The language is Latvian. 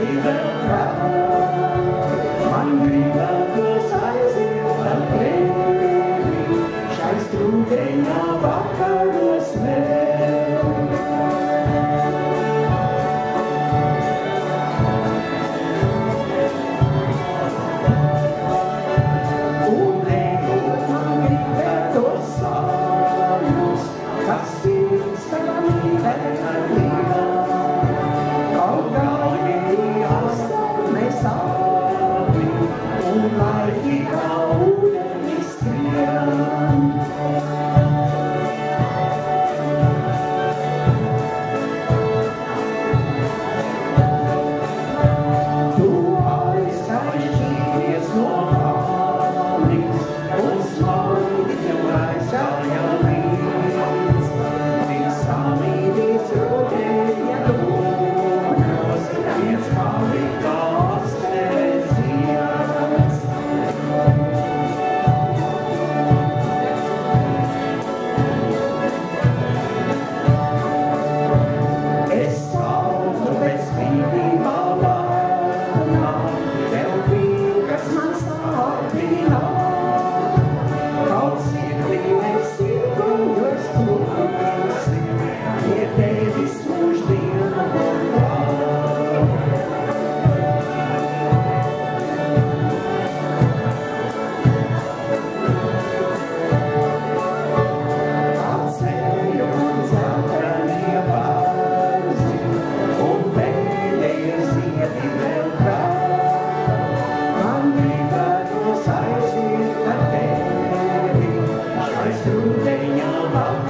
ziedi vēl krāt. Man gribētos aiziet ar tevi, šais trūdeņā vakaros vēl. Un ejot man gribētos sajust, kas sirds tavā mīlēnā līgā. Kaut galīgi asanes api, un laiki kā ūdenis skrien. Tu aizskaišķīties no manis, un smaidiem aizgāja līdz. Tik samīdīs rudeņa dūmos, viens palika astēs zieds. Es saucu bez mīlībā lēnā, tev bija, kas man sāpina. Kaut sirdī nesirgojos klusi, pie tevis mūždienu klāt. Atceļu un zeltenie bērzi, un pēdējie ziedi vēl krāt. Man gribētos aiziet ar tevi, šais rudeņā vakarā.